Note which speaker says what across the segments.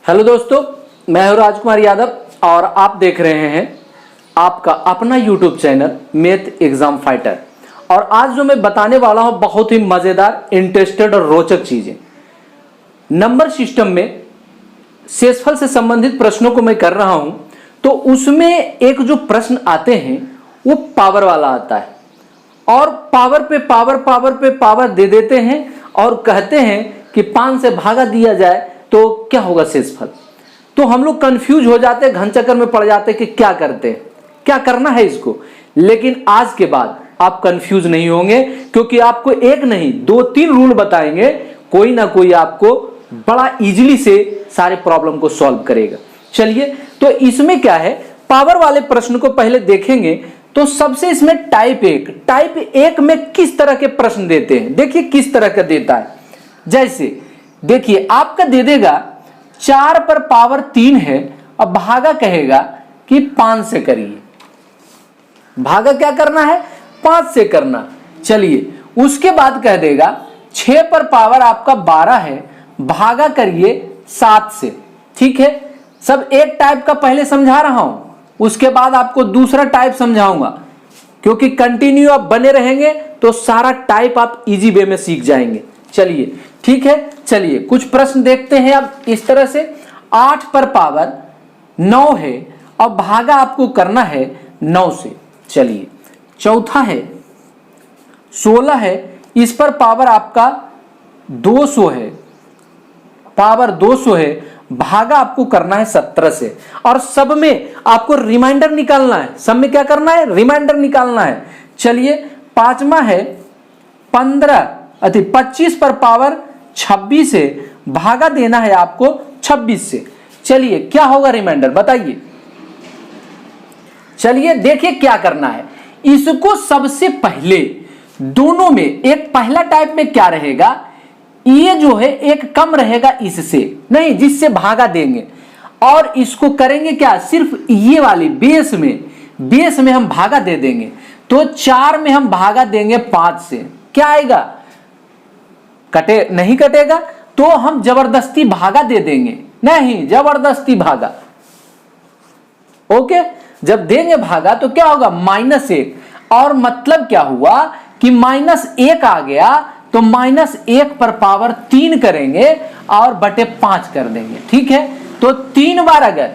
Speaker 1: Hello दोस्तों, मैं हूं राजकुमार यादव और आप देख रहे हैं आपका अपना YouTube channel math exam fighter. और आज जो मैं बताने वाला हूं बहुत ही मजेदार, इंटरेस्टेड और रोचक चीजें। नंबर सिस्टम में शेषफल से संबंधित प्रश्नों को मैं कर रहा हूं, तो उसमें एक जो प्रश्न आते हैं वो पावर वाला आता है और पावर पे पावर दे देते हैं और कहते हैं कि 5 से भागा दिया जाए तो क्या होगा शेषफल। तो हम लोग कंफ्यूज हो जाते हैं, घन चक्कर में पड़ जाते हैं कि क्या करते हैं, क्या करना है इसको। लेकिन आज के बाद आप कंफ्यूज नहीं होंगे, क्योंकि आपको एक नहीं 2-3 रूल बताएंगे, कोई ना कोई आपको बड़ा इजीली से सारे प्रॉब्लम को सॉल्व करेगा। चलिए, तो इसमें क्या है, पावर वाले प्रश्न को पहले देखेंगे। तो सबसे इसमें टाइप 1 में किस तरह के प्रश्न देते हैं, देखिए किस तरह का देता है। जैसे देखिए आपका दे देगा 4 पर पावर 3 है, अब भागा कहेगा कि 5 से करिए। भागा क्या करना है, 5 से करना। चलिए, उसके बाद कह देगा 6 पर पावर आपका 12 है, भागा करिए 7 से। ठीक है, सब एक टाइप का पहले समझा रहा हूं, उसके बाद आपको दूसरा टाइप समझाऊंगा, क्योंकि कंटिन्यू आप बने रहेंगे तो सारा टाइप आप इजी वे में सीख जाएंगे। चलिए ठीक है, चलिए कुछ प्रश्न देखते हैं। अब इस तरह से 8 पर पावर 9 है और भागा आपको करना है 9 से। चलिए, चौथा है 16 है, इस पर पावर आपका 200 है, पावर 200 है, भागा आपको करना है 17 से। और सब में आपको रिमाइंडर निकालना है, सब में क्या करना है, रिमाइंडर निकालना है। चलिए, पांचवा है 25 पर पावर 26 है, भागा देना है आपको 26 से। चलिए, क्या होगा रिमाइंडर बताइए। चलिए देखिए क्या करना है, इसको सबसे पहले दोनों में एक पहला टाइप में क्या रहेगा, ये जो है एक कम रहेगा इससे, नहीं जिससे भागा देंगे, और इसको करेंगे क्या, सिर्फ ये वाली बेस में हम भागा दे देंगे। तो 4 में हम भागा देंगे 5 से, क्या आएगा, कटे नहीं कटेगा, तो हम जबरदस्ती भागा दे देंगे, नहीं जबरदस्ती भागा। ओके, जब देंगे भागा तो क्या होगा, -1। और मतलब क्या हुआ कि -1 आ गया, तो -1 पर पावर 3 करेंगे और बटे 5 कर देंगे। ठीक है, तो 3 बार अगर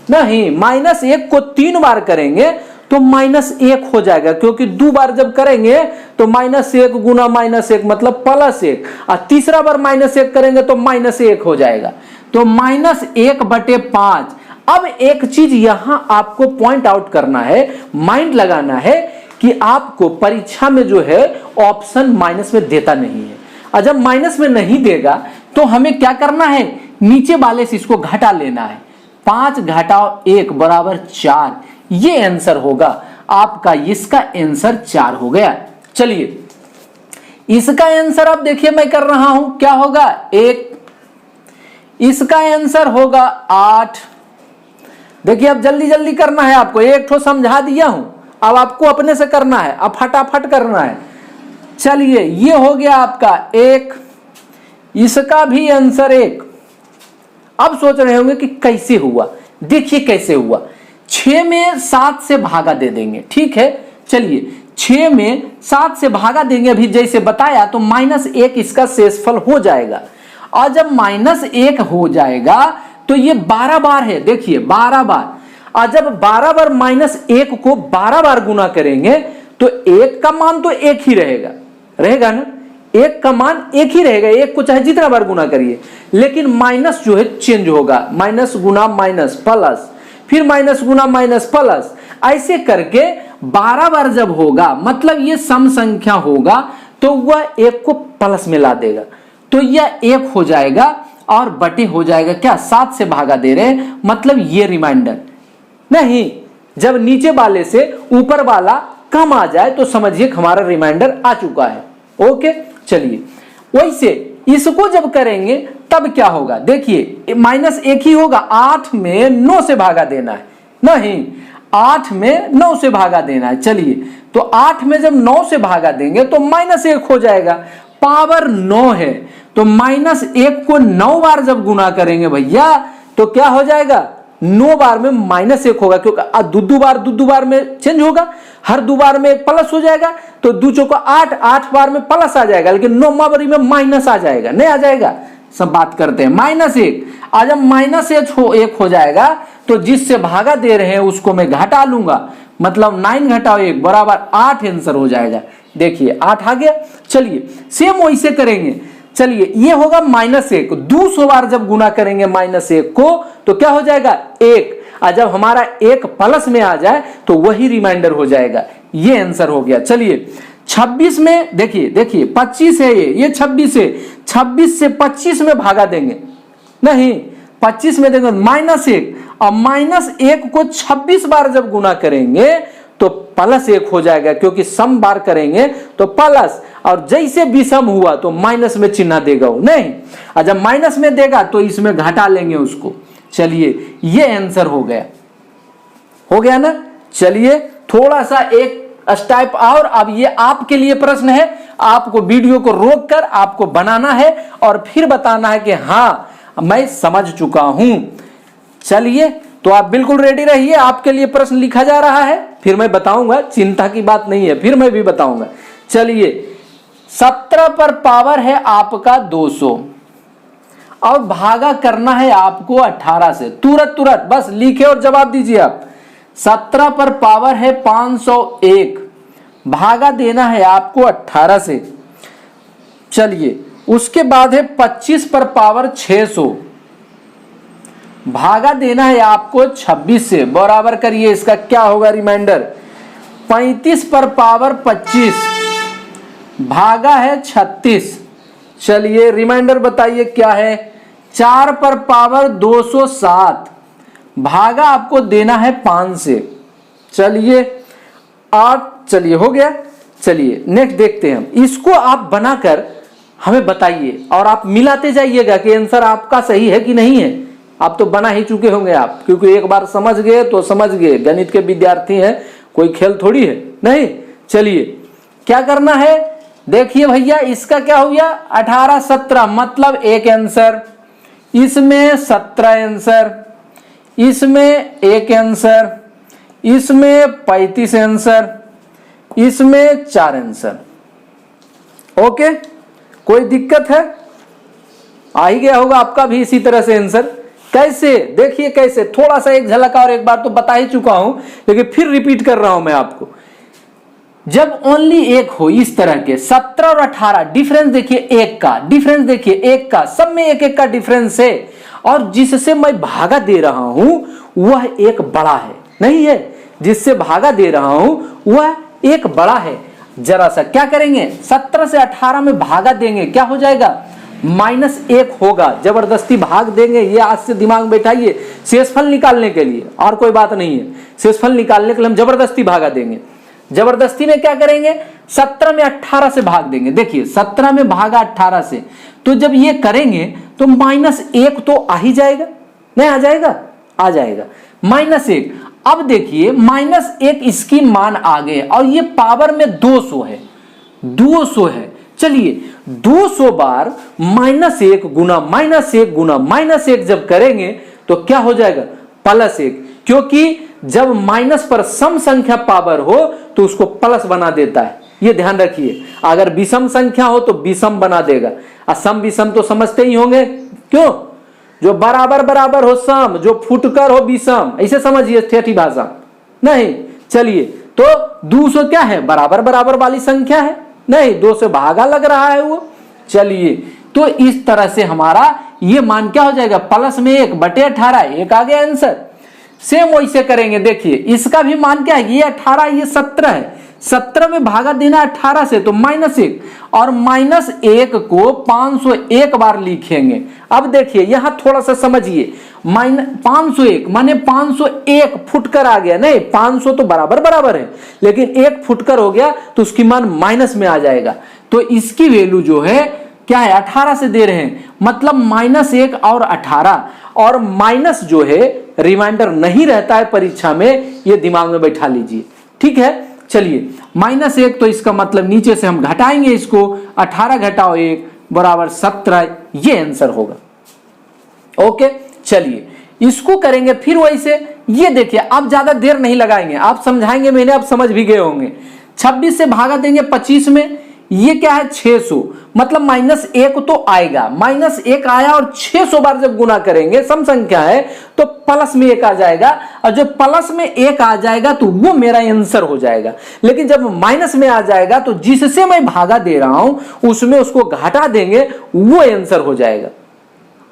Speaker 1: नहीं -1 को 3 बार करेंगे तो -1 हो जाएगा, क्योंकि 2 बार जब करेंगे तो -1 गुना -1 मतलब +1, और तीसरा बार -1 करेंगे तो -1 हो जाएगा, तो -1 बटे 5। अब एक चीज यहां आपको पॉइंट आउट करना है, माइंड लगाना है कि आपको परीक्षा में जो है ऑप्शन माइनस में देता नहीं है, और जब माइनस में नहीं देगा तो हमें क्या करना है, नीचे वाले से इसको घटा लेना है। 5 घटाओ 1 बराबर 4, ये आंसर होगा आपका, इसका आंसर 4 हो गया। चलिए, इसका आंसर अब देखिए मैं कर रहा हूं, क्या होगा 1, इसका आंसर होगा 8। देखिए अब जल्दी जल्दी करना है आपको, एक ठो समझा दिया हूं, अब आपको अपने से करना है, अब फटाफट करना है। चलिए, ये हो गया आपका 1, इसका भी आंसर 1। अब सोच रहे होंगे कि कैसे हुआ, देखिए कैसे हुआ। 6 में 7 से भागा दे देंगे। ठीक है, चलिए 6 में 7 से भागा देंगे, अभी जैसे बताया, तो -1 इसका शेषफल हो जाएगा। और जब -1 हो जाएगा तो ये 12 बार है, देखिए 12 बार। और जब 12 बार -1 को 12 बार गुना करेंगे तो 1 का मान तो 1 ही रहेगा ना, 1 का मान 1 ही रहेगा, 1 को चाहे जितना बार गुना करिए, लेकिन माइनस जो है चेंज होगा, माइनस गुना माइनस प्लस, फिर माइनस गुना माइनस प्लस, ऐसे करके 12 बार जब होगा, मतलब ये सम संख्या होगा, तो वह 1 को प्लस में ला देगा, तो यह 1 हो जाएगा और बटे हो जाएगा क्या, 7 से भागा दे रहे हैं, मतलब ये रिमाइंडर नहीं। जब नीचे वाले से ऊपर वाला कम आ जाए तो समझिए हमारा रिमाइंडर आ चुका है। ओके, चलिए वैसे इसको जब करेंगे तब क्या होगा, देखिए -1 ही होगा, 8 में 9 से भागा देना है, नहीं 8 में 9 से भागा देना है। चलिए, तो 8 में जब 9 से भागा देंगे तो -1 हो जाएगा, पावर 9 है तो -1 को 9 बार जब गुना करेंगे भैया तो क्या हो जाएगा, 9 बार में -1 होगा, क्योंकि दो बार में चेंज होगा, हर 2 बार में एक प्लस हो जाएगा, तो 2 चौका 8, 8 बार में प्लस आ जाएगा, लेकिन 9 बारी में माइनस आ जाएगा, नहीं आ जाएगा। सब बात करते हैं -1। आज जब -1 हो जाएगा तो जिससे भागा दे रहे हैं उसको मैं घटा लूंगा, मतलब 9 घटाओ 1 बराबर 8 आंसर हो जाएगा। देखिए 8 आ गया। चलिए सेम वैसे करेंगे। चलिए ये होगा -1, 200 बार जब गुना करेंगे -1 को तो क्या हो जाएगा 1, और जब हमारा 1 प्लस में आ जाए तो वही रिमाइंडर हो जाएगा। ये आंसर हो गया। चलिए 26 में देखिए 25 है, ये 26 है, 26 से 25 में भागा देंगे, नहीं 25 में देंगे -1, और -1 को 26 बार जब गुना करेंगे तो +1 हो जाएगा, क्योंकि सम बार करेंगे तो प्लस, और जैसे विषम हुआ तो माइनस में चिन्ह देगा वो, नहीं, और जब माइनस में देगा तो इसमें घटा लेंगे उसको। चलिए ये आंसर हो गया ना। चलिए थोड़ा सा एक स्टेप और, अब ये आपके लिए प्रश्न है, आपको वीडियो को रोककर आपको बनाना है और फिर बताना है कि हाँ मैं समझ चुका हूं। चलिए तो आप बिल्कुल रेडी रहिए, आपके लिए प्रश्न लिखा जा रहा है, फिर मैं बताऊंगा, चिंता की बात नहीं है, फिर मैं भी बताऊंगा। चलिए 17 पर पावर है आपका 200 और भागा करना है आपको 18 से, तुरंत बस लिखे और जवाब दीजिए आप। 17 पर पावर है 501, भागा देना है आपको 18 से। चलिए उसके बाद है 25 पर पावर 600, भागा देना है आपको 26 से, बराबर करिए, इसका क्या होगा रिमाइंडर। 35 पर पावर 25, भागा है 36। चलिए रिमाइंडर बताइए क्या है। 4 पर पावर 207, भागा आपको देना है 5 से। चलिए 8, चलिए हो गया। चलिए नेक्स्ट देखते हैं, इसको आप बनाकर हमें बताइए और आप मिलाते जाइएगा कि आंसर आपका सही है कि नहीं है। आप तो बना ही चुके होंगे आप, क्योंकि एक बार समझ गए तो समझ गए, गणित के विद्यार्थी हैं, कोई खेल थोड़ी है, नहीं। चलिए क्या करना है, देखिए भैया इसका क्या हो गया 18 17, मतलब एक आंसर, इसमें 17 आंसर, इसमें एक आंसर, इसमें 35 आंसर, इसमें 4 आंसर। ओके, कोई दिक्कत है? आ ही गया होगा आपका भी इसी तरह से आंसर। कैसे देखिए, कैसे, थोड़ा सा एक झलक और, एक बार तो बता ही चुका हूं लेकिन फिर रिपीट कर रहा हूं मैं आपको। जब ओनली एक हो इस तरह के 17 और 18, डिफरेंस देखिए एक का, डिफरेंस देखिए एक का, सब में एक एक का डिफरेंस है, और जिससे मैं भागा दे रहा हूं वह एक बड़ा है, नहीं है, जिससे भागा दे रहा हूं वह एक बड़ा है। जरा सा क्या करेंगे, 17 से 18 में भागा देंगे, क्या हो जाएगा -1 होगा, जबरदस्ती भाग देंगे। ये आज से दिमाग में बैठाइए, शेषफल निकालने के लिए, और कोई बात नहीं है, शेषफल निकालने के लिए हम जबरदस्ती भागा देंगे। जबरदस्ती में क्या करेंगे, 17 में 18 से भाग देंगे। देखिए 17 में भागा 18 से, तो जब ये करेंगे तो -1 तो आ ही जाएगा, नहीं आ जाएगा, आ जाएगा -1। अब देखिए -1 इसकी मान आ गए, और ये पावर में 200 है, 200 है। चलिए 200 बार -1 गुना -1 गुना -1 जब करेंगे तो क्या हो जाएगा +1, क्योंकि जब माइनस पर सम संख्या पावर हो तो उसको प्लस बना देता है, ये ध्यान रखिए। अगर विषम संख्या हो तो विषम बना देगा, और सम विषम तो समझते ही होंगे, क्यों, जो बराबर बराबर हो सम, जो फुटकर हो विषम, ऐसे समझिए ठेठी भाषा, नहीं। चलिए तो 200 क्या है, बराबर बराबर वाली संख्या है, नहीं, 2 से भागा लग रहा है वो। चलिए तो इस तरह से हमारा ये मान क्या हो जाएगा, +1 बटे 18, एक आ गया आंसर। सेम वैसे करेंगे, देखिए इसका भी मान क्या है, ये 18, ये 17 है, 17 में भागा देना 18 से तो -1, और -1 को 501 बार लिखेंगे। अब देखिए यहां थोड़ा सा समझिए, 501 माने 501 फुटकर आ गया, नहीं 500 तो बराबर बराबर है, लेकिन 1 फुटकर हो गया तो उसकी मान माइनस में आ जाएगा, तो इसकी वैल्यू जो है क्या है 18 से दे रहे हैं, मतलब -1 और 18, और माइनस जो है रिमाइंडर नहीं रहता है परीक्षा में, ये दिमाग में बैठा लीजिए, ठीक है। चलिए -1 तो इसका मतलब नीचे से हम घटाएंगे इसको, 18 घटाओ 1 बराबर 17, ये आंसर होगा। ओके, चलिए इसको करेंगे फिर वैसे। ये देखिए, आप ज्यादा देर नहीं लगाएंगे, आप समझाएंगे मैंने, आप समझ भी गए होंगे। 26 से भागा देंगे 25 में, ये क्या है 600, मतलब -1 तो आएगा। -1 आया और 600 बार जब गुना करेंगे, सम संख्या है तो प्लस में 1 आ जाएगा, और जब प्लस में 1 आ जाएगा तो वो मेरा आंसर हो जाएगा। लेकिन जब माइनस में आ जाएगा तो जिससे मैं भागा दे रहा हूं उसमें उसको घटा देंगे, वो आंसर हो जाएगा।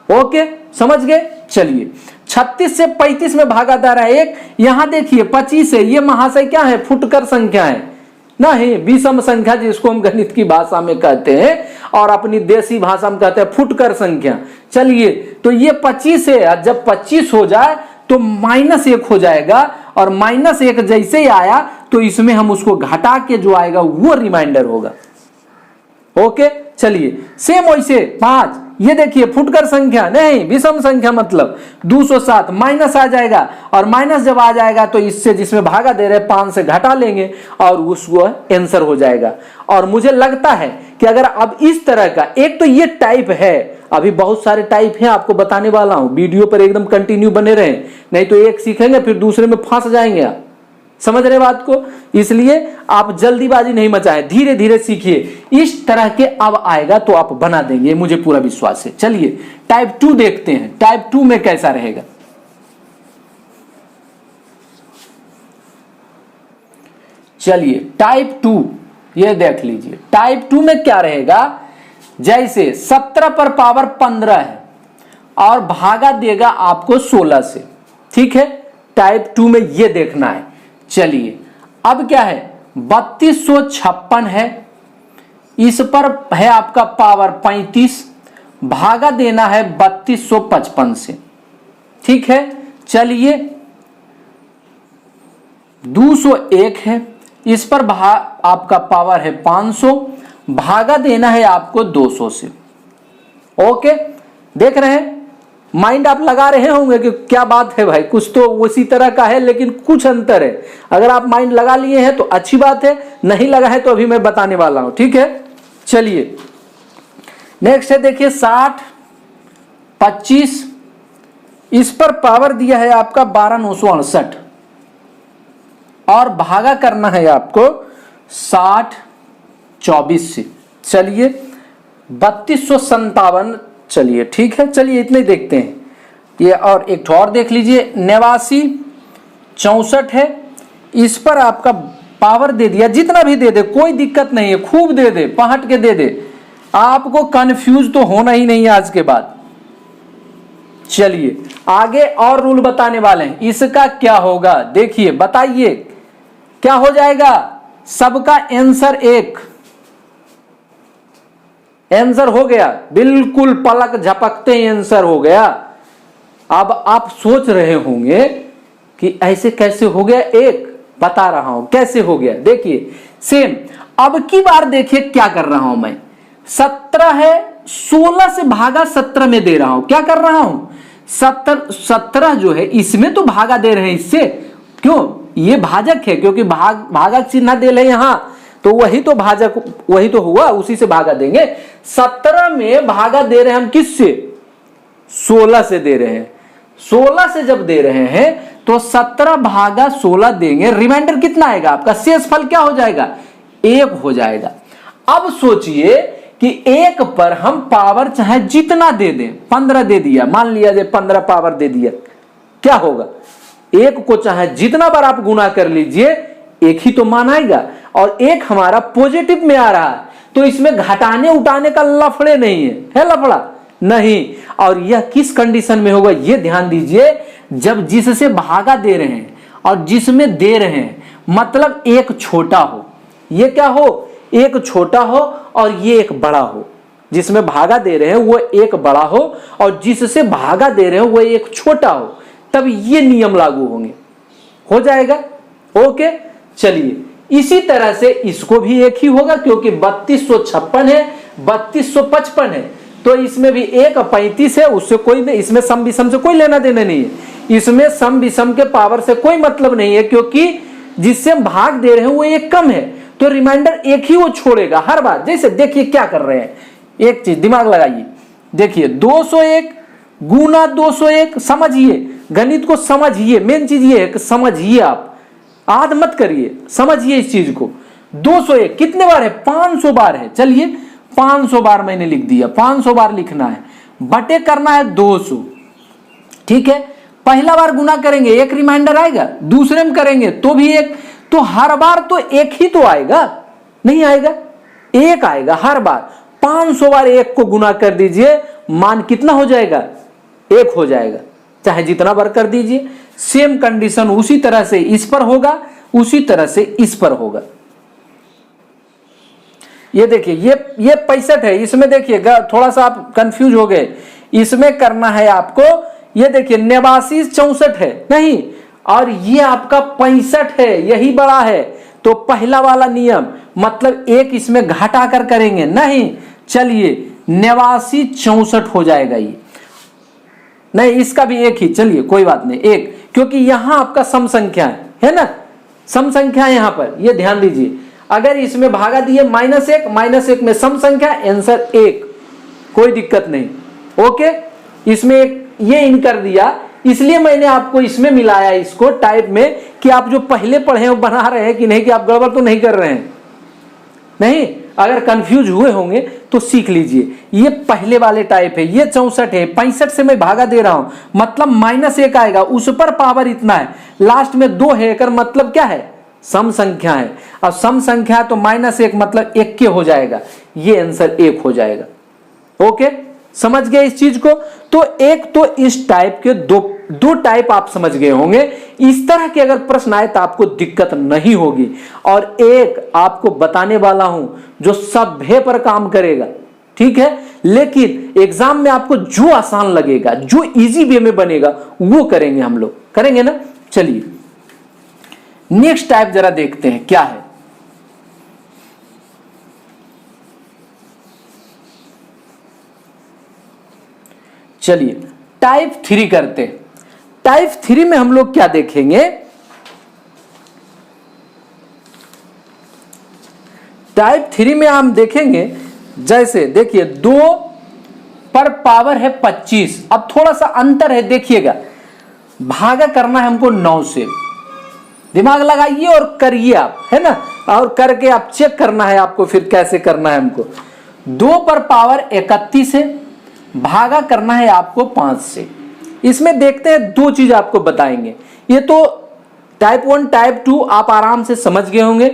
Speaker 1: ओके, समझ गए। चलिए 36 से 35 में भागा दे रहा है 1, यहां देखिए 25 है, ये महाशय क्या है, फुटकर संख्या है नहीं, विषम संख्या जिसको हम गणित की भाषा में कहते हैं और अपनी देसी भाषा में कहते हैं फुटकर संख्या। चलिए तो ये 25 है, जब 25 हो जाए तो -1 हो जाएगा, और -1 जैसे ही आया तो इसमें हम उसको घटा के जो आएगा वो रिमाइंडर होगा। ओके, चलिए सेम वैसे 5, ये देखिए फुटकर संख्या नहीं, विषम संख्या मतलब 207, माइनस आ जाएगा, और माइनस जब आ जाएगा तो इससे जिसमें भागा दे रहे 5 से घटा लेंगे और उसको आंसर हो जाएगा। और मुझे लगता है कि अगर अब इस तरह का, एक तो ये टाइप है, अभी बहुत सारे टाइप हैं आपको बताने वाला हूं, वीडियो पर एकदम कंटिन्यू बने रहें, नहीं तो एक सीखेंगे फिर दूसरे में फंस जाएंगे आप। समझ रहे बात को, इसलिए आप जल्दीबाजी नहीं मचाएं, धीरे धीरे सीखिए। इस तरह के अब आएगा तो आप बना देंगे, मुझे पूरा विश्वास है। चलिए टाइप 2 देखते हैं, टाइप 2 में कैसा रहेगा। चलिए टाइप 2 ये देख लीजिए, टाइप 2 में क्या रहेगा, जैसे 17 पर पावर 15 है और भागा देगा आपको 16 से, ठीक है। टाइप 2 में ये देखना है। चलिए अब क्या है, 3256 है, इस पर है आपका पावर 35, भागा देना है 3255 से, ठीक है। चलिए 201 है, इस पर आपका पावर है 500, भागा देना है आपको 200 से। ओके, देख रहे हैं, माइंड आप लगा रहे होंगे कि क्या बात है भाई, कुछ तो उसी तरह का है लेकिन कुछ अंतर है। अगर आप माइंड लगा लिए हैं तो अच्छी बात है, नहीं लगा है तो अभी मैं बताने वाला हूं, ठीक है। चलिए नेक्स्ट है, देखिए 60, 25, इस पर पावर दिया है आपका 12968 और भागा करना है आपको 60 24 से। चलिए 3257, चलिए ठीक है, चलिए इतने देखते हैं ये। और एक और देख लीजिए, 89 64 है, इस पर आपका पावर दे दिया, जितना भी दे दे कोई दिक्कत नहीं है, खूब दे दे, पहट के दे दे, आपको कंफ्यूज तो होना ही नहीं है आज के बाद। चलिए आगे और रूल बताने वाले हैं, इसका क्या होगा देखिए, बताइए क्या हो जाएगा। सबका आंसर एक, आंसर हो गया, बिल्कुल पलक झपकते ही आंसर हो गया। अब आप सोच रहे होंगे कि ऐसे कैसे हो गया, एक बता रहा हूं कैसे हो गया। देखिए सेम, अब की बार देखिए क्या कर रहा हूं मैं, 17 है, 16 से भागा 17 में दे रहा हूं। क्या कर रहा हूं, 17 जो है इसमें तो भागा दे रहे हैं इससे, क्यों, ये भाजक है, क्योंकि भागक चिन्ह दे रहे यहां तो वही तो भाजक, वही तो हुआ, उसी से भागा देंगे। 17 में भागा दे रहे हैं हम किससे, 16 से दे रहे हैं। 16 से जब दे रहे हैं तो 17 भागा 16 देंगे, रिमाइंडर कितना आएगा आपका, शेष फल क्या हो जाएगा, 1 हो जाएगा। अब सोचिए कि 1 पर हम पावर चाहे जितना दे दें, 15 दे दिया, मान लिया जाए 15 पावर दे दिया, क्या होगा, 1 को चाहे जितना बार आप गुना कर लीजिए 1 ही तो मान आएगा, और 1 हमारा पॉजिटिव में आ रहा है, तो इसमें घटाने उठाने का लफड़े नहीं है लफड़ा नहीं। और यह किस कंडीशन में होगा, यह ध्यान दीजिए, जब जिससे भागा दे रहे हैं और जिसमें दे रहे हैं, मतलब एक छोटा हो, ये क्या हो, एक छोटा हो और ये एक बड़ा हो, जिसमें भागा दे रहे हैं वो एक बड़ा हो और जिससे भागा दे रहे हैं वो एक छोटा हो, तब ये नियम लागू होंगे, हो जाएगा। ओके, चलिए इसी तरह से इसको भी एक ही होगा, क्योंकि 3256 है, 3255 है, तो इसमें भी 1 35 है, उससे कोई नहीं, इसमें सम विषम से कोई लेना देना नहीं है, इसमें सम विषम के पावर से कोई मतलब नहीं है, क्योंकि जिससे हम भाग दे रहे हैं वो एक कम है, तो रिमाइंडर एक ही वो छोड़ेगा हर बार। जैसे देखिए क्या कर रहे हैं, एक चीज दिमाग लगाइए, देखिए 201 गुना 201, समझिए गणित को, समझिए, मेन चीज ये है कि समझिए, आप आद मत करिए, समझिए इस चीज को। 201 कितने बार है? 500 बार है। चलिए 500 बार मैंने लिख दिया, 500 बार लिखना है, बटे करना है 200, ठीक है। पहला बार गुना करेंगे एक रिमाइंडर आएगा, दूसरे में करेंगे तो भी एक, तो हर बार तो एक ही तो आएगा, नहीं आएगा, एक आएगा हर बार। 500 बार एक को गुना कर दीजिए, मान कितना हो जाएगा? एक हो जाएगा, चाहे जितना बार कर दीजिए। सेम कंडीशन उसी तरह से इस पर होगा, उसी तरह से इस पर होगा। ये देखिए ये 65 है, इसमें देखिएगा थोड़ा सा आप कंफ्यूज हो गए, इसमें करना है आपको, ये देखिए 89 64 है नहीं, और ये आपका 65 है, यही बड़ा है। तो पहला वाला नियम मतलब एक इसमें घटा कर करेंगे नहीं, चलिए 89 64 हो जाएगा, ये नहीं, इसका भी एक ही, चलिए कोई बात नहीं एक, क्योंकि यहां आपका सम संख्या है ना, सम संख्या यहां पर, ये ध्यान दीजिए। अगर इसमें भागा दिए -1 में सम संख्या, आंसर 1, कोई दिक्कत नहीं। ओके, इसमें एक ये इन कर दिया, इसलिए मैंने आपको इसमें मिलाया इसको टाइप में, कि आप जो पहले पढ़े हैं बना रहे हैं कि नहीं, कि आप गड़बड़ तो नहीं कर रहे हैं, नहीं, अगर कंफ्यूज हुए होंगे तो सीख लीजिए। ये पहले वाले टाइप है, ये 64 है, 65 से मैं भागा दे रहा हूं, मतलब -1 आएगा, उस पर पावर इतना है, लास्ट में 2 है, कर मतलब क्या है? सम संख्या है। अब सम संख्या तो -1 मतलब 1 के हो जाएगा, ये आंसर 1 हो जाएगा। ओके, समझ गए इस चीज को? तो एक तो इस टाइप के दो टाइप आप समझ गए होंगे। इस तरह के अगर प्रश्न आए तो आपको दिक्कत नहीं होगी। और एक आपको बताने वाला हूं जो सभ्य पर काम करेगा, ठीक है, लेकिन एग्जाम में आपको जो आसान लगेगा, जो इजी वे में बनेगा वो करेंगे, हम लोग करेंगे ना। चलिए नेक्स्ट टाइप जरा देखते हैं क्या है। चलिए टाइप 3 करते हैं। टाइप 3 में हम लोग क्या देखेंगे? टाइप 3 में हम देखेंगे, जैसे देखिए 2 पर पावर है 25। अब थोड़ा सा अंतर है, देखिएगा, भागा करना है हमको 9 से, दिमाग लगाइए और करिए आप, है ना, और करके आप चेक करना है आपको फिर कैसे करना है हमको। 2 पर पावर 31 है, भागा करना है आपको 5 से। इसमें देखते हैं, 2 चीज आपको बताएंगे। ये तो टाइप 1 टाइप 2 आप आराम से समझ गए होंगे,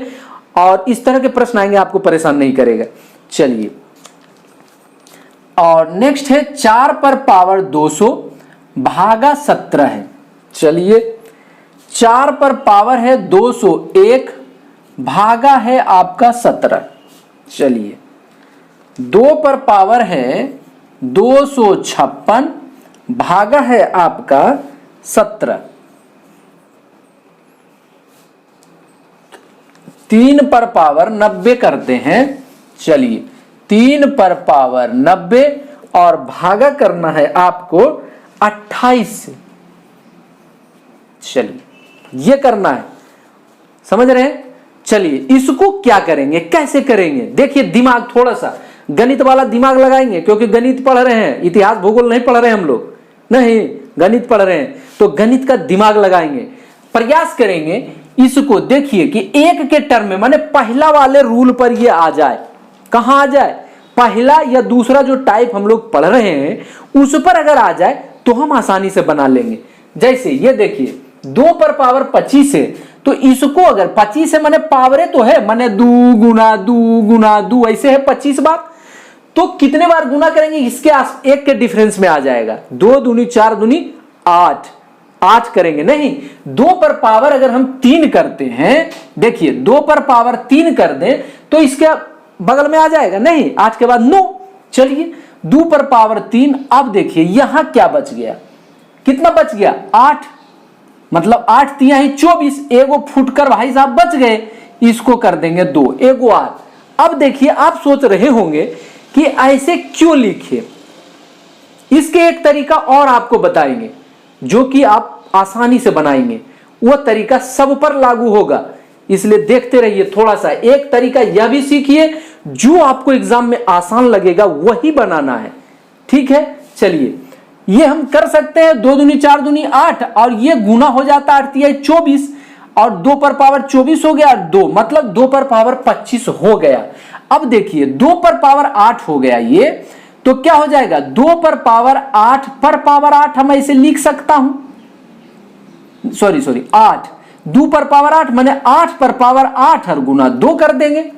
Speaker 1: और इस तरह के प्रश्न आएंगे आपको परेशान नहीं करेगा। चलिए, और नेक्स्ट है 4 पर पावर 200 भागा 17 है। चलिए 4 पर पावर है 201 भागा है आपका 17। चलिए 2 पर पावर है 256 भागा है आपका 17। 3 पर पावर 90 करते हैं। चलिए 3 पर पावर 90 और भागा करना है आपको 28 से। चलिए ये करना है, समझ रहे हैं? चलिए इसको क्या करेंगे, कैसे करेंगे? देखिए दिमाग, थोड़ा सा गणित वाला दिमाग लगाएंगे, क्योंकि गणित पढ़ रहे हैं, इतिहास भूगोल नहीं पढ़ रहे हैं हम लोग, नहीं गणित पढ़ रहे हैं, तो गणित का दिमाग लगाएंगे, प्रयास करेंगे इसको। देखिए कि एक के टर्म में, माने पहला वाले रूल पर ये आ जाए। कहां आ जाए? पहला या दूसरा जो टाइप हम लोग पढ़ रहे हैं उस पर अगर आ जाए तो हम आसानी से बना लेंगे। जैसे ये देखिए 2 पर पावर 25 है, तो इसको अगर 25 से माने पावरे तो है, माने 2 गुना 2 गुना 2 ऐसे है 25 बार, तो कितने बार गुना करेंगे इसके एक के डिफरेंस में आ जाएगा। 2 दूनी 4 दूनी 8, 8 करेंगे नहीं। 2 पर पावर अगर हम 3 करते हैं, देखिए 2 पर पावर 3 कर दें तो इसके बगल में आ जाएगा नहीं, 8 के बाद 9। चलिए 2 पर पावर 3, अब देखिए यहां क्या बच गया, कितना बच गया? 8, मतलब 8 तिया ही 24, एगो फुटकर भाई साहब बच गए, इसको कर देंगे 2, एगो 8। अब देखिए आप सोच रहे होंगे कि ऐसे क्यों लिखे, इसके एक तरीका और आपको बताएंगे जो कि आप आसानी से बनाएंगे, वह तरीका सब पर लागू होगा, इसलिए देखते रहिए। थोड़ा सा एक तरीका यह भी सीखिए जो आपको एग्जाम में आसान लगेगा वही बनाना है, ठीक है। चलिए ये हम कर सकते हैं, 2 दूनी 4 दूनी 8 और ये गुना हो जाता है 8 तिया 24 और 2 पर पावर 24 हो गया और 2 मतलब 2 पर पावर 25 हो गया। अब देखिए 2 पर पावर 8 हो गया ये, तो क्या हो जाएगा 2 पर पावर 8 पर पावर 8 हम ऐसे लिख सकता हूं, सॉरी 8 2 पर पावर 8 माने 8 पर पावर 8 और गुना 2 कर देंगे,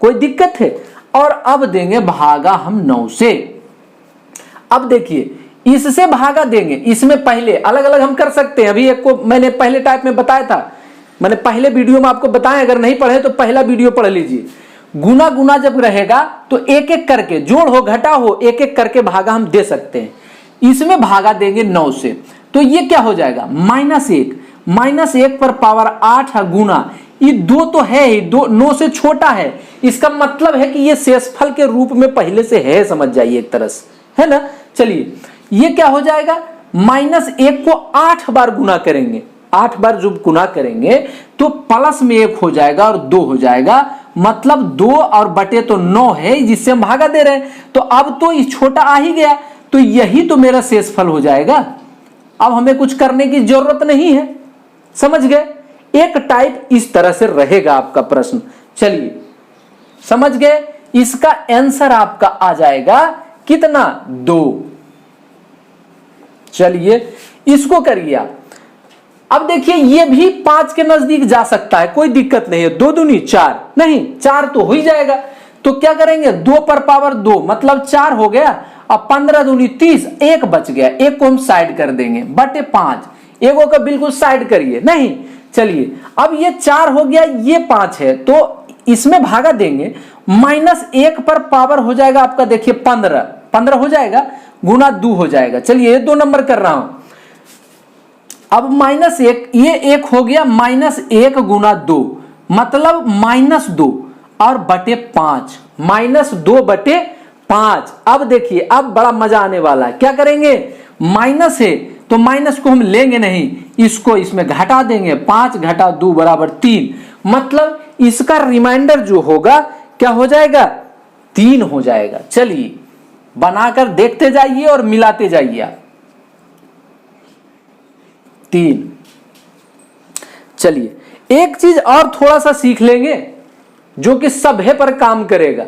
Speaker 1: कोई दिक्कत है। और अब देंगे भागा हम 9 से। अब देखिए इससे भागा देंगे, इसमें पहले अलग अलग हम कर सकते हैं, अभी एक को मैंने पहले टाइप में बताया था, मैंने पहले वीडियो में आपको बताया, अगर नहीं पढ़े तो पहला वीडियो पढ़ लीजिए। गुना गुना जब रहेगा तो एक एक करके, जोड़ हो घटा हो, एक एक करके भागा हम दे सकते हैं। इसमें भागा देंगे 9 से, तो ये क्या हो जाएगा -1 पर पावर 8 गुना, ये 2 तो है ही, 9 से छोटा है, इसका मतलब है कि ये शेषफल के रूप में पहले से है, समझ जाइए एक तरह से, है ना। चलिए ये क्या हो जाएगा, -1 को 8 बार गुना करेंगे, 8 बार जब गुना करेंगे तो प्लस में 1 हो जाएगा और 2 हो जाएगा, मतलब 2 और बटे तो 9 है जिससे हम भागा दे रहे हैं, तो अब तो ये छोटा आ ही गया, तो यही तो मेरा शेषफल हो जाएगा। अब हमें कुछ करने की जरूरत नहीं है, समझ गए। एक टाइप इस तरह से रहेगा आपका प्रश्न। चलिए समझ गए, इसका आंसर आपका आ जाएगा कितना 2। चलिए इसको करिए आप। अब देखिए ये भी 5 के नजदीक जा सकता है, कोई दिक्कत नहीं है, 2 दूनी 4 नहीं 4 तो हो ही जाएगा, तो क्या करेंगे 2 पर पावर 2 मतलब 4 हो गया, अब 15 दूनी 30, 1 बच गया, 1 को हम साइड कर देंगे बटे 5, 1 को बिल्कुल साइड करिए नहीं। चलिए अब ये 4 हो गया, ये 5 है, तो इसमें भागा देंगे, -1 पर पावर हो जाएगा आपका, देखिए 15 हो जाएगा, गुना 2 हो जाएगा। चलिए ये 2 नंबर कर रहा हूं, अब -1 ये 1 हो गया, -1 गुना 2 मतलब -2 और बटे 5, -2 बटे 5। अब देखिए अब बड़ा मजा आने वाला है, क्या करेंगे, माइनस है तो माइनस को हम लेंगे नहीं, इसको इसमें घटा देंगे, 5 घटा 2 बराबर 3, मतलब इसका रिमाइंडर जो होगा क्या हो जाएगा 3 हो जाएगा। चलिए बनाकर देखते जाइए और मिलाते जाइए आप, 3। चलिए एक चीज और थोड़ा सा सीख लेंगे जो कि सभ्य पर काम करेगा,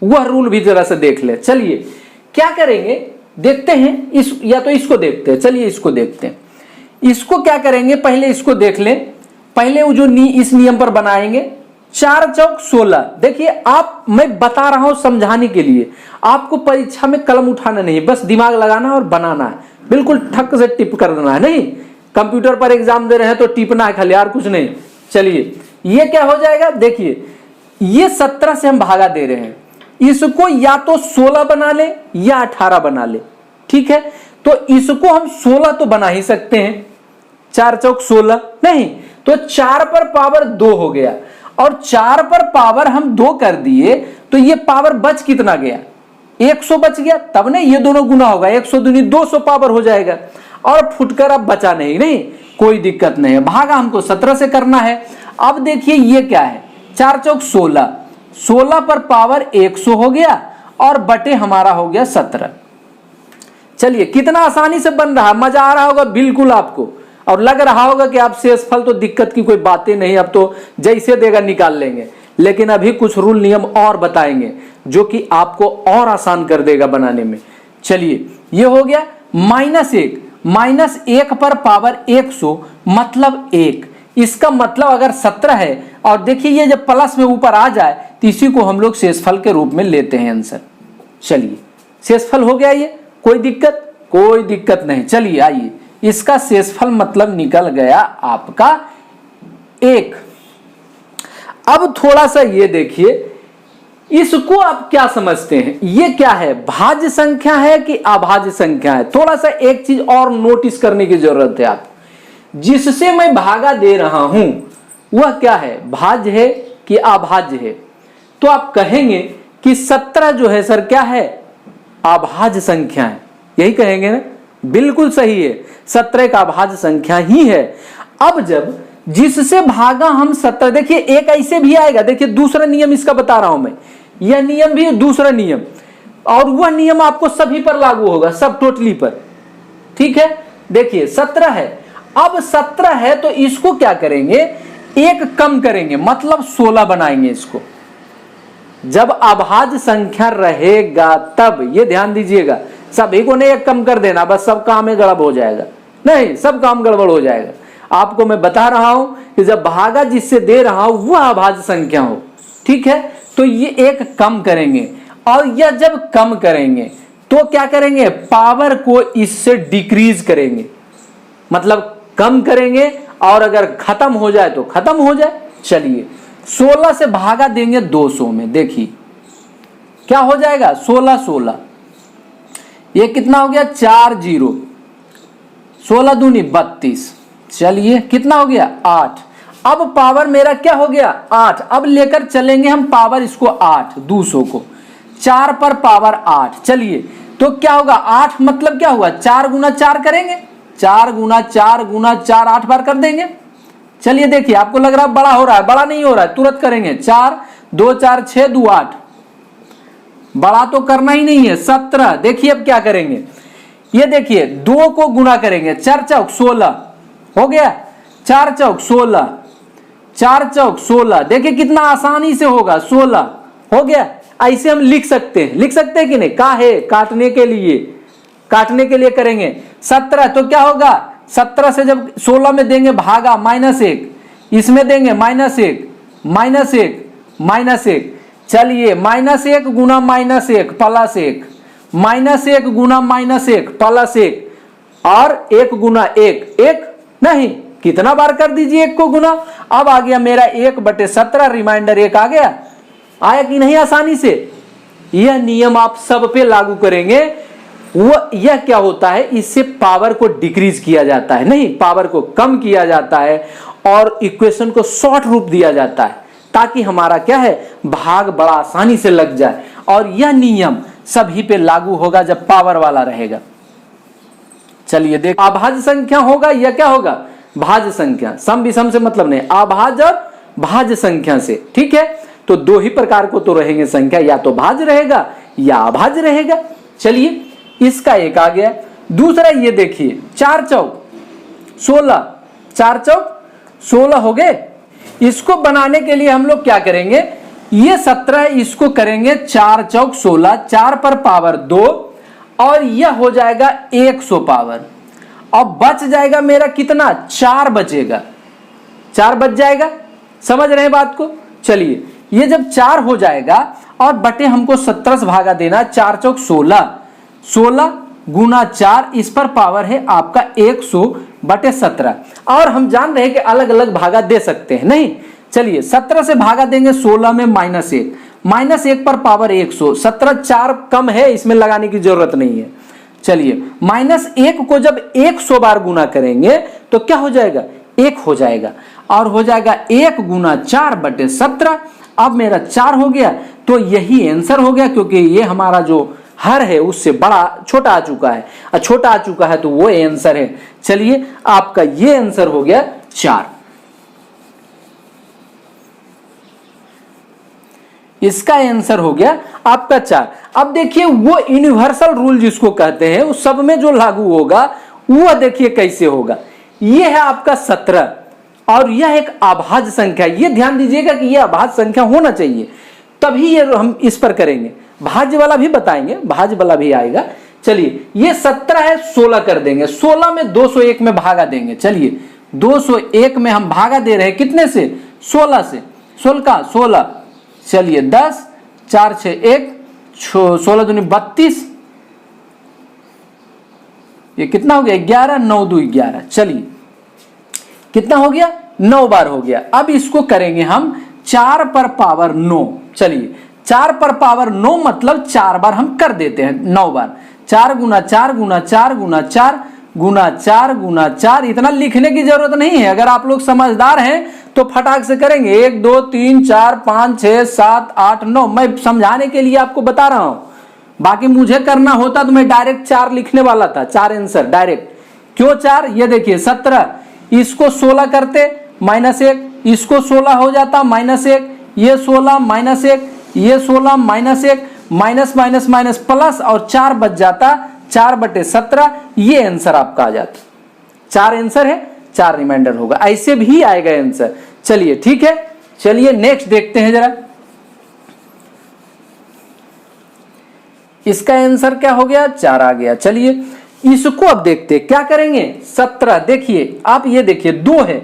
Speaker 1: वह रूल भी जरा से देख ले। चलिए क्या करेंगे देखते हैं, इस या तो इसको देखते हैं, चलिए इसको देखते हैं। इसको क्या करेंगे, पहले इसको देख लें, पहले वो जो इस नियम पर बनाएंगे, 4 चौक 16। देखिए आप, मैं बता रहा हूं समझाने के लिए, आपको परीक्षा में कलम उठाना नहीं, बस दिमाग लगाना और बनाना है, बिल्कुल ठक से टिप कर देना है, नहीं कंप्यूटर पर एग्जाम दे रहे हैं तो टिपना है खाली, यार कुछ नहीं। चलिए ये क्या हो जाएगा, देखिए ये 17 से हम भागा दे रहे हैं, इसको या तो 16 बना ले या 18 बना ले, ठीक है। तो इसको हम 16 तो बना ही सकते हैं, 4 चौक 16 नहीं, तो 4 पर पावर 2 हो गया, और 4 पर पावर हम 2 कर दिए तो ये पावर बच कितना गया, 100 बच गया, तब नहीं ये दोनों गुना होगा, 100 दूनी 200 पावर हो जाएगा, और फुटकर अब बचा नहीं, कोई दिक्कत नहीं है, भागा हमको 17 से करना है। अब देखिए ये क्या है, 4 चौक 16, 16 पर पावर 100 हो गया और बटे हमारा हो गया 17। चलिए कितना आसानी से बन रहा, मजा आ रहा होगा बिल्कुल आपको, और लग रहा होगा कि आप शेषफल तो दिक्कत की कोई बातें नहीं, अब तो जैसे देगा निकाल लेंगे, लेकिन अभी कुछ रूल नियम और बताएंगे जो कि आपको और आसान कर देगा बनाने में। चलिए ये हो गया -1 पर पावर 100 मतलब 1, इसका मतलब अगर 17 है, और देखिए ये जब प्लस में ऊपर आ जाए तो इसी को हम लोग शेषफल के रूप में लेते हैं आंसर। चलिए शेषफल हो गया, ये कोई दिक्कत नहीं। चलिए आइए, इसका शेषफल मतलब निकल गया आपका 1। अब थोड़ा सा ये देखिए, इसको आप क्या समझते हैं, ये क्या है, भाज्य संख्या है कि अभाज्य संख्या है। थोड़ा सा एक चीज और नोटिस करने की जरूरत है आप, जिससे मैं भागा दे रहा हूं वह क्या है, भाज्य है कि अभाज्य है। तो आप कहेंगे कि 17 जो है सर क्या है, अभाज्य संख्या है, यही कहेंगे ना, बिल्कुल सही है, 17 का अभाज्य संख्या ही है। अब जब जिससे भागा हम 17, देखिए एक ऐसे भी आएगा, देखिए दूसरा नियम इसका बता रहा हूं मैं, यह नियम भी दूसरा नियम, और वह नियम आपको सभी पर लागू होगा, सब टोटली पर। ठीक है, देखिए 17 है, अब 17 है तो इसको क्या करेंगे, एक कम करेंगे, मतलब 16 बनाएंगे इसको। जब अभाज्य संख्या रहेगा तब, ये ध्यान दीजिएगा, सभी को नहीं एक कम कर देना, बस सब काम में गड़बड़ हो जाएगा, नहीं, सब काम गड़बड़ हो जाएगा। आपको मैं बता रहा हूं कि जब भागा जिससे दे रहा हूं वह अभाज्य संख्या हो, ठीक है, तो ये एक कम करेंगे, और यह जब कम करेंगे तो क्या करेंगे, पावर को इससे डिक्रीज करेंगे, मतलब कम करेंगे, और अगर खत्म हो जाए तो खत्म हो जाए। चलिए 16 से भागा देंगे 200 में, देखिए क्या हो जाएगा, 16 16, ये कितना हो गया, 4 0, 16 दूनी 32, चलिए कितना हो गया, 8। अब पावर मेरा क्या हो गया, 8। अब लेकर चलेंगे हम पावर इसको 8, 200 को 4 पर पावर 8। चलिए तो क्या होगा, 8 मतलब क्या हुआ, 4 गुना 4 करेंगे, 4 गुना 4 गुना 4, 8 बार कर देंगे। चलिए देखिए, आपको लग रहा है बड़ा हो रहा है, बड़ा नहीं हो रहा है, तुरंत करेंगे, 4 2 4 6 2 8, बड़ा तो करना ही नहीं है, 17। देखिए अब क्या करेंगे, ये देखिए 2 को गुना करेंगे, 4 चौक 16 हो गया, 4 चौक 16, 4 चौक 16, देखिए कितना आसानी से होगा, 16 हो गया। ऐसे हम लिख सकते हैं कि नहीं, काहे, काटने के लिए करेंगे। 17 तो क्या होगा, 17 से जब 16 में देंगे भागा, -1, इसमें देंगे -1 -1 -1, चलिए -1 गुना -1 प्लस 1, -1 गुना -1 प्लस 1, और 1 गुना 1 1, नहीं, कितना बार कर दीजिए 1 को गुना। अब आ गया मेरा 1/17, रिमाइंडर 1 आ गया, आया कि नहीं आसानी से। यह नियम आप सब पे लागू करेंगे। वो यह क्या होता है, इससे पावर को डिक्रीज किया जाता है, नहीं, पावर को कम किया जाता है, और इक्वेशन को शॉर्ट रूप दिया जाता है, ताकि हमारा क्या है, भाग बड़ा आसानी से लग जाए। और यह नियम सभी पे लागू होगा जब पावर वाला रहेगा। चलिए देख, अभाज्य संख्या होगा या क्या होगा, भाज्य संख्या, सम विषम से मतलब नहीं, अभाज्य और भाज्य संख्या से। ठीक है, तो 2 ही प्रकार को तो रहेंगे संख्या, या तो भाज्य रहेगा या अभाज्य रहेगा। चलिए इसका एक आ गया। दूसरा ये देखिए, 4 चौक 16, 4 चौक 16 हो गए। इसको बनाने के लिए हम लोग क्या करेंगे, ये 17 इसको करेंगे 4 चौक 16, 4 पर पावर 2, और यह हो जाएगा 100 पावर। अब बच जाएगा मेरा कितना, 4 बचेगा, 4 बच जाएगा, समझ रहे हैं बात को। चलिए ये जब 4 हो जाएगा, और बटे हमको 17 से भागा देना, 4 चौक 16, 16 गुना 4, इस पर पावर है आपका 100/17, और हम जान रहे हैं कि अलग अलग भागा दे सकते हैं, नहीं। चलिए 17 से भागा देंगे 16 में -1 पर पावर 100, 17 4 कम है, इसमें लगाने की जरूरत नहीं है। चलिए -1 को जब 100 बार गुना करेंगे तो क्या हो जाएगा, 1 हो जाएगा, और हो जाएगा 1 गुना 4/17। अब मेरा 4 हो गया, तो यही आंसर हो गया, क्योंकि ये हमारा जो हर है उससे बड़ा छोटा आ चुका है, छोटा आ चुका है तो वो आंसर है। चलिए आपका ये आंसर हो गया 4। इसका आंसर हो गया आपका 4। अब देखिए वो यूनिवर्सल रूल जिसको कहते हैं, उस सब में जो लागू होगा वो देखिए कैसे होगा। ये है आपका 17, और यह एक अभाज्य संख्या। ये ध्यान दीजिएगा कि यह अभाज्य संख्या होना चाहिए, तभी ये हम इस पर करेंगे। भाज्य वाला भी बताएंगे, भाज्य वाला भी आएगा। चलिए ये 17 है, 16 कर देंगे, 16 में 201 में भागा देंगे। चलिए 201 में हम भागा दे रहे हैं कितने से, 16 से, 16। चलिए 10 4 6 1, 16 दूनी 32, ये कितना हो गया, 11, 9 2 11। चलिए कितना हो गया, 9 बार हो गया। अब इसको करेंगे हम 4 पर पावर 9। चलिए 4 पर पावर 9 मतलब 4 बार हम कर देते हैं, 9 बार, 4 गुना 4 गुना 4 गुना 4 गुना 4 गुना 4। इतना लिखने की जरूरत नहीं है, अगर आप लोग समझदार हैं तो फटाक से करेंगे। 1 2 3 4 5 6 7 8 9, मैं समझाने के लिए आपको बता रहा हूं, बाकी मुझे करना होता तो मैं डायरेक्ट 4 लिखने वाला था, 4 आंसर डायरेक्ट। क्यों 4, ये देखिए 17, इसको 16 करते -1, इसको 16 हो जाता -1, ये 16 -1, ये 16 minus 1 minus minus minus plus और 4 बच जाता 4/17, ये आंसर आपका आ जाता। 4 आंसर है, 4 रिमाइंडर होगा, ऐसे भी आएगा आंसर। चलिए ठीक है, चलिए नेक्स्ट देखते हैं जरा। इसका आंसर क्या हो गया, 4 आ गया। चलिए इसको अब देखते हैं क्या करेंगे। 17 देखिए आप, ये देखिए 2 है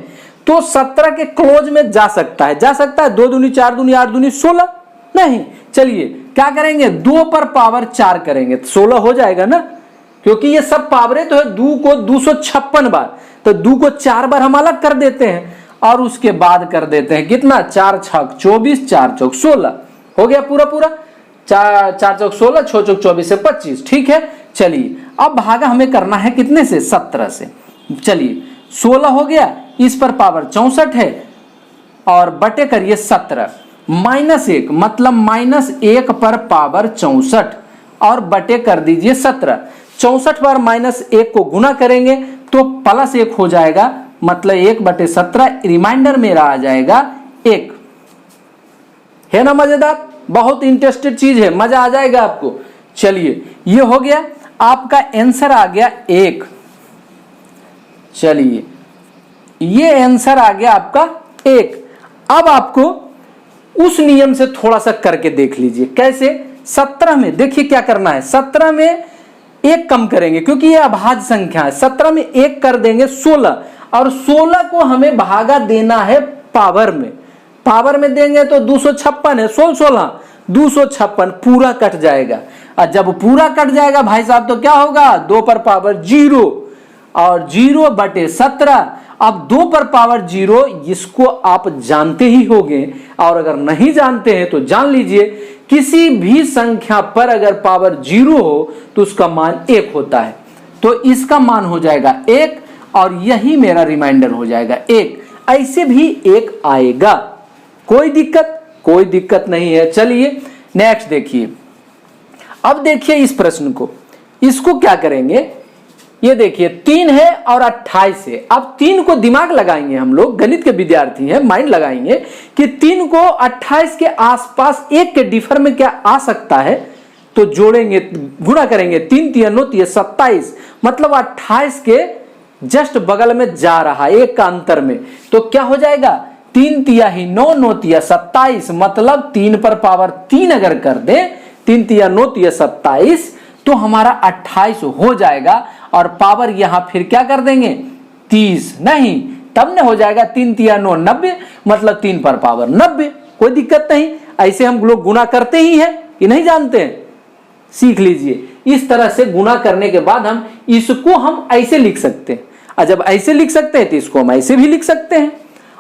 Speaker 1: तो 17 के क्लोज में जा सकता है, 2 दूनी 4 दूनी 8 दूनी 16 नहीं। चलिए क्या करेंगे, 2 पर पावर 4 करेंगे, 16 हो जाएगा ना, क्योंकि ये सब पावरें तो है। 2 को 256 बार, तो 2 को 4 बार हम अलग कर देते हैं और उसके बाद कर देते हैं कितना, 4 छक 24, 4 चौक 16 हो गया पूरा पूरा। 4 चौक 16, 6 चौक 24 से 25, ठीक है। चलिए अब भागा हमें करना है कितने से, 17 से। चलिए 16 हो गया, इस पर पावर 64 है और बटे करिए 17 -1 मतलब -1 पर पावर 64 और बटे कर दीजिए 17। 64 बार -1 को गुना करेंगे तो +1 हो जाएगा, मतलब 1/17 रिमाइंडर मेरा आ जाएगा 1। है ना मजेदार, बहुत इंटरेस्टेड चीज है, मजा आ जाएगा आपको। चलिए ये हो गया, आपका आंसर आ गया 1। चलिए ये आंसर आ गया आपका 1। अब आपको उस नियम से थोड़ा सा करके देख लीजिए कैसे। 17 में देखिए क्या करना है, 17 में 1 कम करेंगे क्योंकि ये अभाज्य संख्या है। 17 में 1 कर देंगे 16 और 16 को हमें भागा देना है पावर में। पावर में देंगे तो 256 है, 16 256 पूरा कट जाएगा। और जब पूरा कट जाएगा भाई साहब तो क्या होगा, 2 पर पावर 0 और 0/17। अब 2 पर पावर 0 इसको आप जानते ही होंगे, और अगर नहीं जानते हैं तो जान लीजिए, किसी भी संख्या पर अगर पावर 0 हो तो उसका मान 1 होता है। तो इसका मान हो जाएगा 1 और यही मेरा रिमाइंडर हो जाएगा 1। ऐसे भी 1 आएगा, कोई दिक्कत नहीं है। चलिए नेक्स्ट देखिए। अब देखिए इस प्रश्न को, इसको क्या करेंगे, ये देखिए 3 है और 28 है। अब 3 को दिमाग लगाएंगे, हम लोग गणित के विद्यार्थी हैं, माइंड लगाएंगे कि 3 को 28 के आसपास 1 के डिफर में क्या आ सकता है, तो जोड़ेंगे, गुणा करेंगे। 3 तिया 9 तिया 27 मतलब 28 के जस्ट बगल में जा रहा है, 1 का अंतर में, तो क्या हो जाएगा, 3 तिया ही 9 9 तिया 27 मतलब 3 पर पावर 3 अगर कर दे, 3 तिया 9 तिया 27 तो हमारा 28 हो जाएगा। और पावर यहां फिर क्या कर देंगे, 30 नहीं, तब न हो जाएगा 3 तिया 9 90 मतलब 3 पर पावर 90। कोई दिक्कत नहीं, ऐसे हम लोग गुना करते ही हैं कि नहीं जानते हैं, सीख लीजिए। इस तरह से गुना करने के बाद हम इसको हम ऐसे लिख सकते हैं, और जब ऐसे लिख सकते हैं तो इसको हम ऐसे भी लिख सकते हैं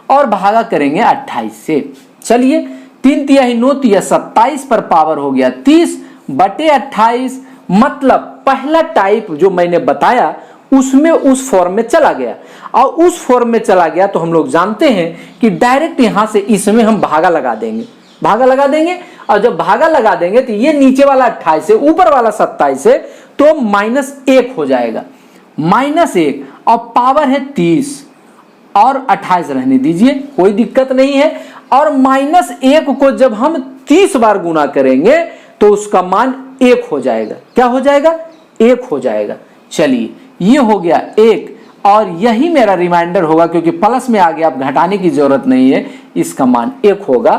Speaker 1: और भागा करेंगे 28 से। चलिए 3 तिया 9 तिया 27 पर पावर हो गया 30/28 मतलब पहला टाइप जो मैंने बताया उसमें उस फॉर्म में चला गया, और उस फॉर्म में चला गया तो हम लोग जानते हैं कि डायरेक्ट यहां से इसमें हम भागा लगा देंगे, और जब भागा लगा देंगे तो ये नीचे वाला 28 है, ऊपर वाला 27 है, तो -1 हो जाएगा, -1 और पावर है 30 और 28 रहने दीजिए, कोई दिक्कत नहीं है। और -1 को जब हम 30 बार गुना करेंगे तो उसका मान 1 हो जाएगा। क्या हो जाएगा, 1 हो जाएगा। चलिए ये हो गया 1 और यही मेरा रिमाइंडर होगा, क्योंकि प्लस में आ गया, अब घटाने की जरूरत नहीं है, इसका मान 1 होगा।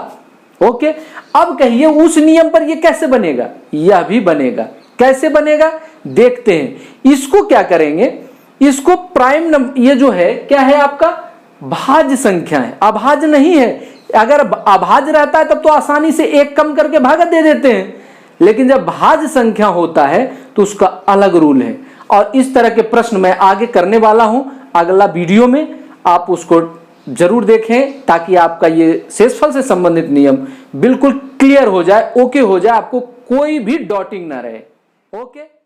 Speaker 1: ओके, अब कहिए उस नियम पर ये कैसे बनेगा, यह भी बनेगा। कैसे बनेगा देखते हैं। इसको क्या करेंगे, इसको प्राइम नंबर, ये जो है क्या है आपका भाज्य संख्या है, अभाज्य नहीं है। अगर अभाज्य रहता है तब तो आसानी से 1 कम करके भागा दे देते हैं, लेकिन जब भाज्य संख्या होता है तो उसका अलग रूल है। और इस तरह के प्रश्न मैं आगे करने वाला हूं अगला वीडियो में, आप उसको जरूर देखें ताकि आपका ये शेषफल से संबंधित नियम बिल्कुल क्लियर हो जाए, ओके हो जाए, आपको कोई भी डॉटिंग ना रहे। ओके।